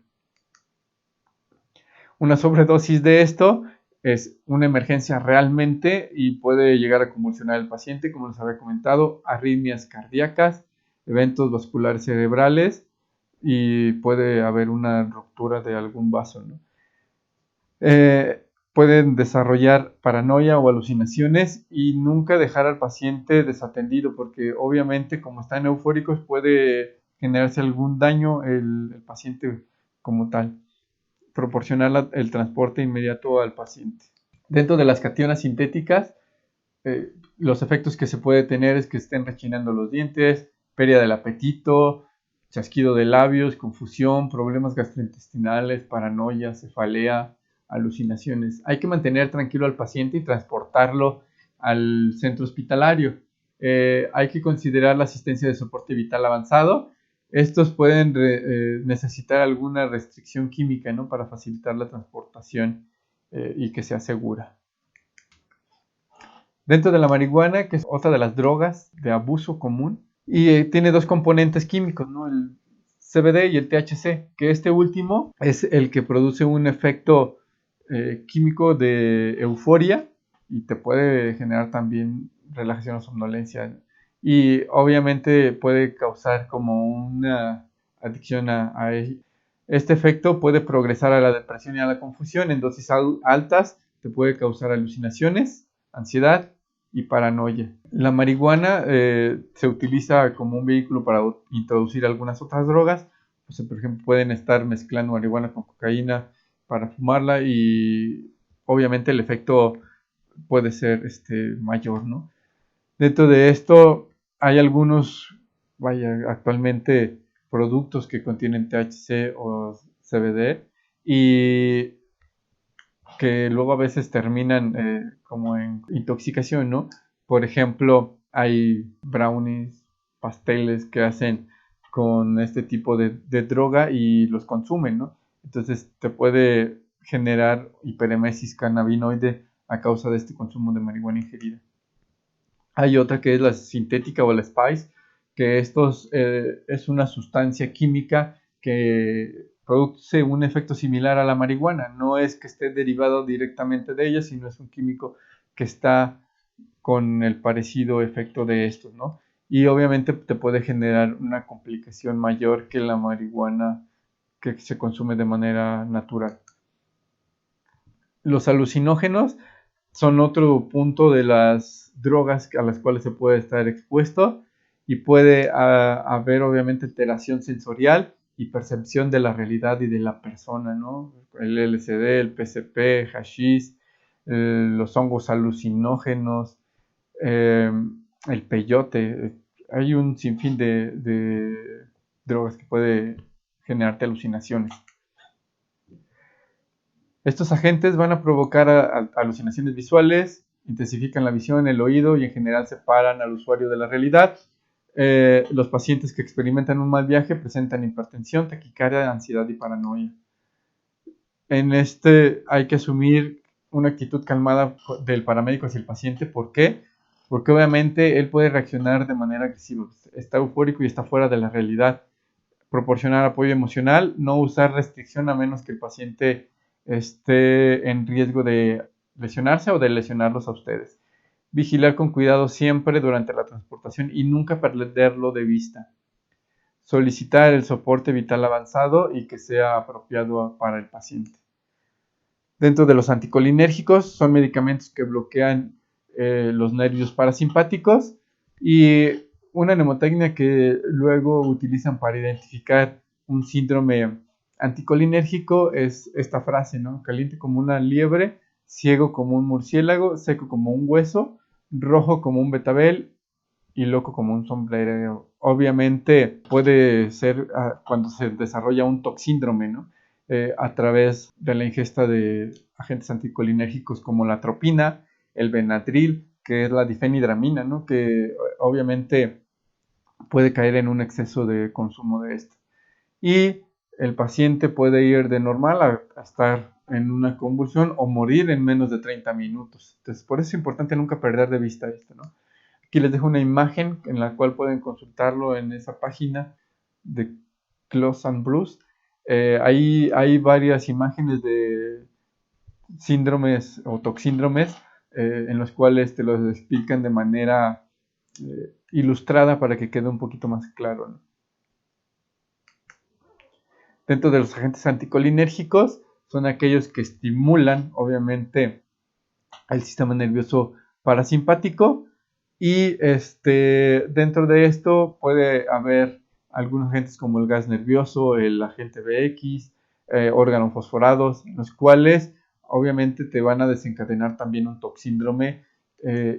Una sobredosis de esto es una emergencia realmente y puede llegar a convulsionar al paciente, como les había comentado, arritmias cardíacas, eventos vasculares cerebrales y puede haber una ruptura de algún vaso, ¿no? pueden desarrollar paranoia o alucinaciones y nunca dejar al paciente desatendido, porque obviamente como están eufóricos puede generarse algún daño el paciente como tal. Proporcionar el transporte inmediato al paciente. Dentro de las cationas sintéticas, los efectos que se puede tener es que estén rechinando los dientes, pérdida del apetito, chasquido de labios, confusión, problemas gastrointestinales, paranoia, cefalea, alucinaciones. Hay que mantener tranquilo al paciente y transportarlo al centro hospitalario. Hay que considerar la asistencia de soporte vital avanzado. Estos pueden necesitar alguna restricción química, ¿no? Para facilitar la transportación y que sea segura. Dentro de la marihuana, que es otra de las drogas de abuso común, y tiene dos componentes químicos, ¿no? El CBD y el THC, que este último es el que produce un efecto químico de euforia y te puede generar también relajación o somnolencia. Y obviamente puede causar como una adicción a él. Este efecto puede progresar a la depresión y a la confusión. En dosis altas te puede causar alucinaciones, ansiedad y paranoia. La marihuana se utiliza como un vehículo para introducir algunas otras drogas. O sea, por ejemplo, pueden estar mezclando marihuana con cocaína para fumarla y obviamente el efecto puede ser mayor, ¿no? Dentro de esto hay algunos, actualmente productos que contienen THC o CBD y que luego a veces terminan como en intoxicación, ¿no? Por ejemplo, hay brownies, pasteles que hacen con este tipo de droga y los consumen, ¿no? Entonces te puede generar hiperemesis cannabinoide a causa de este consumo de marihuana ingerida. Hay otra que es la sintética o la spice, que es una sustancia química que produce un efecto similar a la marihuana. No es que esté derivado directamente de ella, sino es un químico que está con el parecido efecto de estos, ¿no? Y obviamente te puede generar una complicación mayor que la marihuana que se consume de manera natural. Los alucinógenos son otro punto de las drogas a las cuales se puede estar expuesto y puede haber obviamente alteración sensorial y percepción de la realidad y de la persona, ¿no? El LSD, el PCP, hashish, los hongos alucinógenos, el peyote. Hay un sinfín de drogas que puede generarte alucinaciones. Estos agentes van a provocar alucinaciones visuales, intensifican la visión, el oído y en general separan al usuario de la realidad. Los pacientes que experimentan un mal viaje presentan hipertensión, taquicardia, ansiedad y paranoia. En hay que asumir una actitud calmada del paramédico hacia el paciente. ¿Por qué? Porque obviamente él puede reaccionar de manera agresiva. Está eufórico y está fuera de la realidad. Proporcionar apoyo emocional, no usar restricción a menos que el paciente esté en riesgo de lesionarse o de lesionarlos a ustedes. Vigilar con cuidado siempre durante la transportación y nunca perderlo de vista. Solicitar el soporte vital avanzado y que sea apropiado para el paciente. Dentro de los anticolinérgicos son medicamentos que bloquean los nervios parasimpáticos y una mnemotecnia que luego utilizan para identificar un síndrome anticolinérgico es esta frase, ¿no? Caliente como una liebre, ciego como un murciélago, seco como un hueso, rojo como un betabel y loco como un sombrero. Obviamente puede ser cuando se desarrolla un toxíndrome, ¿no? A través de la ingesta de agentes anticolinérgicos como la atropina, el Benadryl, que es la difenidramina, ¿no? Que obviamente puede caer en un exceso de consumo de esto. Y el paciente puede ir de normal a estar en una convulsión o morir en menos de 30 minutos. Entonces, por eso es importante nunca perder de vista esto, ¿no? Aquí les dejo una imagen en la cual pueden consultarlo en esa página de Close and Bruce. Ahí hay varias imágenes de síndromes o toxíndromes en los cuales te los explican de manera ilustrada para que quede un poquito más claro, ¿no? Dentro de los agentes anticolinérgicos son aquellos que estimulan, obviamente, el sistema nervioso parasimpático. Y dentro de esto puede haber algunos agentes como el gas nervioso, el agente BX, órganos fosforados, los cuales obviamente te van a desencadenar también un toxíndrome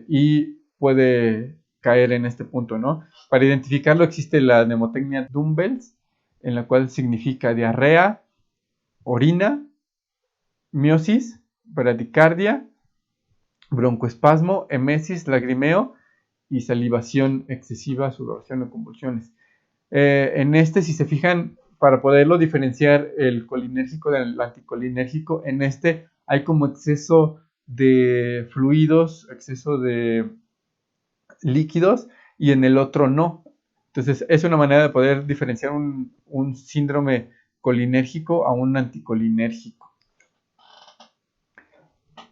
y puede caer en este punto, ¿no? Para identificarlo existe la mnemotecnia Dumbbells, en la cual significa diarrea, orina, miosis, bradicardia, broncoespasmo, emesis, lagrimeo y salivación excesiva, sudoración o convulsiones. Si se fijan, para poderlo diferenciar el colinérgico del anticolinérgico, en hay como exceso de fluidos, exceso de líquidos, y en el otro no. Entonces, es una manera de poder diferenciar un síndrome colinérgico a un anticolinérgico.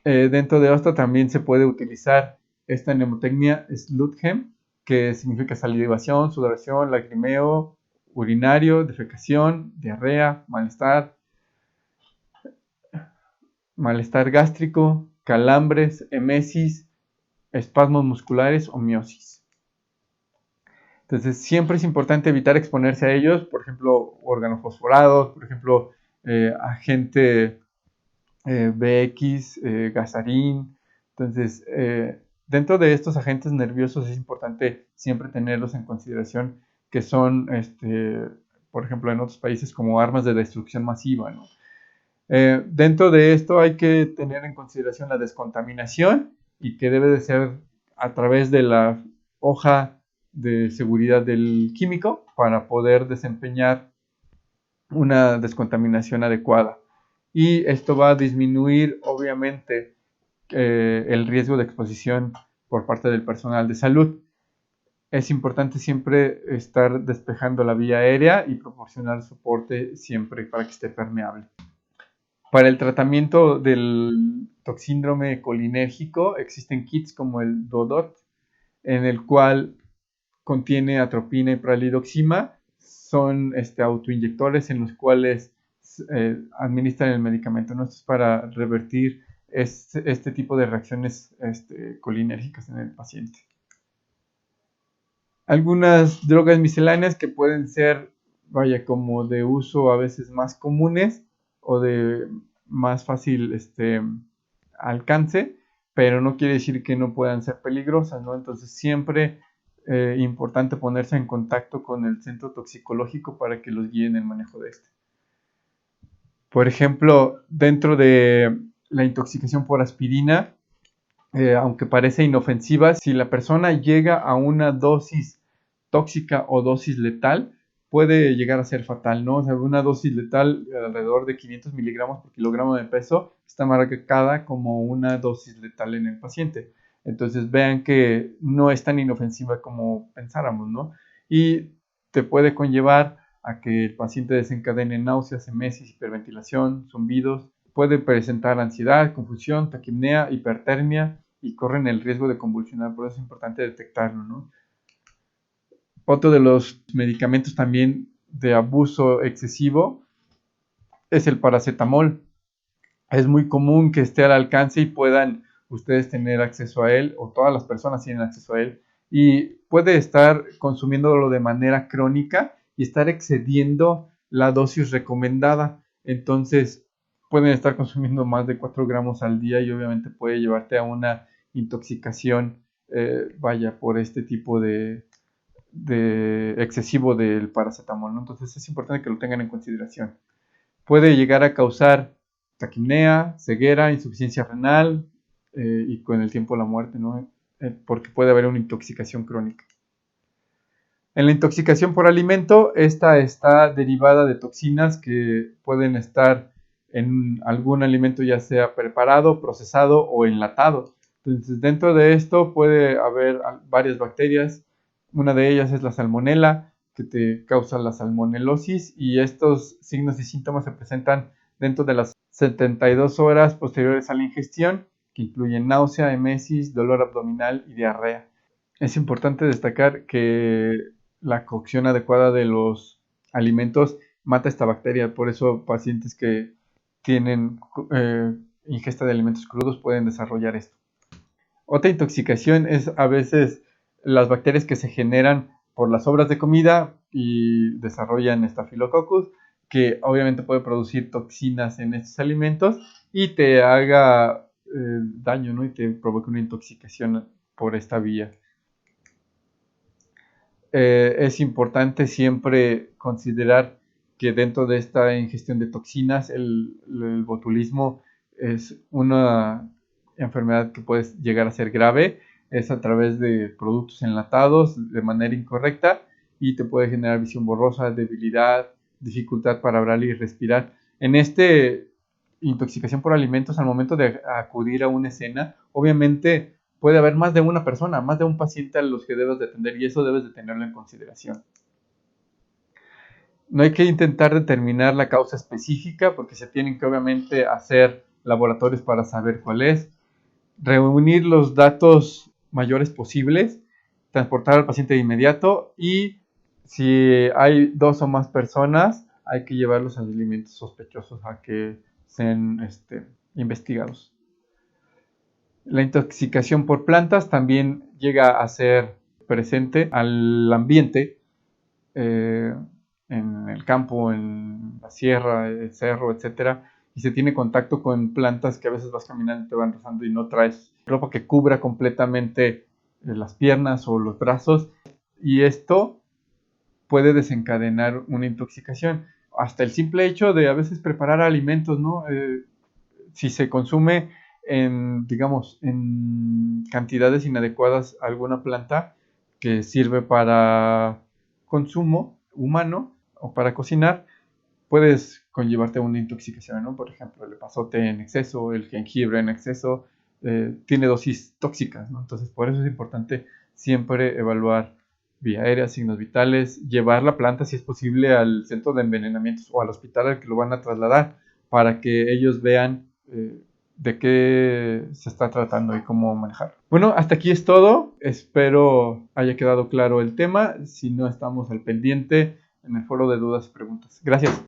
Dentro de esto también se puede utilizar esta mnemotecnia Sluthem, que significa salivación, sudoración, lagrimeo, urinario, defecación, diarrea, malestar gástrico, calambres, emesis, espasmos musculares o miosis. Entonces siempre es importante evitar exponerse a ellos, por ejemplo, órganos fosforados, por ejemplo, agente BX, gasarín. Entonces, dentro de estos agentes nerviosos es importante siempre tenerlos en consideración, que son, por ejemplo, en otros países como armas de destrucción masiva, ¿no? Dentro de esto hay que tener en consideración la descontaminación, y que debe de ser a través de la hoja de seguridad del químico para poder desempeñar una descontaminación adecuada. Y esto va a disminuir, obviamente, el riesgo de exposición por parte del personal de salud. Es importante siempre estar despejando la vía aérea y proporcionar soporte siempre para que esté permeable. Para el tratamiento del toxíndrome colinérgico existen kits como el DODOT, en el cual contiene atropina y pralidoxima. Son autoinyectores en los cuales administran el medicamento, ¿no? Esto es para revertir este tipo de reacciones colinérgicas en el paciente. Algunas drogas misceláneas que pueden ser, como de uso a veces más comunes o de más fácil alcance, pero no quiere decir que no puedan ser peligrosas, ¿no? Entonces siempre importante ponerse en contacto con el centro toxicológico para que los guíen en el manejo de este. Por ejemplo, dentro de la intoxicación por aspirina, aunque parece inofensiva, si la persona llega a una dosis tóxica o dosis letal, puede llegar a ser fatal, ¿no? O sea, una dosis letal alrededor de 500 miligramos por kilogramo de peso está marcada como una dosis letal en el paciente. Entonces vean que no es tan inofensiva como pensáramos, ¿no? Y te puede conllevar a que el paciente desencadene náuseas, emesis, hiperventilación, zumbidos. Puede presentar ansiedad, confusión, taquipnea, hipertermia y corren el riesgo de convulsionar. Por eso es importante detectarlo, ¿no? Otro de los medicamentos también de abuso excesivo es el paracetamol. Es muy común que esté al alcance y puedan ustedes tener acceso a él, o todas las personas tienen acceso a él, y puede estar consumiéndolo de manera crónica y estar excediendo la dosis recomendada. Entonces pueden estar consumiendo más de 4 gramos al día y obviamente puede llevarte a una intoxicación, por este tipo de excesivo del paracetamol, ¿no? Entonces es importante que lo tengan en consideración. Puede llegar a causar taquipnea, ceguera, insuficiencia renal y con el tiempo la muerte, ¿no? Porque puede haber una intoxicación crónica. En la intoxicación por alimento, esta está derivada de toxinas que pueden estar en algún alimento, ya sea preparado, procesado o enlatado. Entonces, dentro de esto puede haber varias bacterias. Una de ellas es la salmonela, que te causa la salmonelosis, y estos signos y síntomas se presentan dentro de las 72 horas posteriores a la ingestión, que incluyen náusea, emesis, dolor abdominal y diarrea. Es importante destacar que la cocción adecuada de los alimentos mata esta bacteria. Por eso pacientes que tienen ingesta de alimentos crudos pueden desarrollar esto. Otra intoxicación es a veces las bacterias que se generan por las sobras de comida y desarrollan Staphylococcus, que obviamente puede producir toxinas en estos alimentos y te haga daño, ¿no? Y te provoca una intoxicación por esta vía. Es importante siempre considerar que dentro de esta ingestión de toxinas, el botulismo es una enfermedad que puede llegar a ser grave, es a través de productos enlatados de manera incorrecta y te puede generar visión borrosa, debilidad, dificultad para hablar y respirar. En este intoxicación por alimentos, al momento de acudir a una escena, obviamente puede haber más de una persona, más de un paciente a los que debes de atender y eso debes de tenerlo en consideración. No hay que intentar determinar la causa específica porque se tienen que obviamente hacer laboratorios para saber cuál es, reunir los datos mayores posibles, transportar al paciente de inmediato y si hay 2 o más personas hay que llevarlos a alimentos sospechosos a que sean investigados. La intoxicación por plantas también llega a ser presente al ambiente, eh, en el campo, en la sierra, el cerro, etcétera, y se tiene contacto con plantas que a veces vas caminando y te van rozando y no traes ropa que cubra completamente las piernas o los brazos, y esto puede desencadenar una intoxicación. Hasta el simple hecho de a veces preparar alimentos, ¿no? Si se consume digamos, en cantidades inadecuadas alguna planta que sirve para consumo humano o para cocinar, puedes conllevarte a una intoxicación, ¿no? Por ejemplo, el epazote en exceso, el jengibre en exceso, tiene dosis tóxicas, ¿no? Entonces, por eso es importante siempre evaluar vía aérea, signos vitales, llevar la planta, si es posible, al centro de envenenamientos o al hospital al que lo van a trasladar para que ellos vean de qué se está tratando y cómo manejarlo. Bueno, hasta aquí es todo. Espero haya quedado claro el tema. Si no, estamos al pendiente en el foro de dudas y preguntas. Gracias.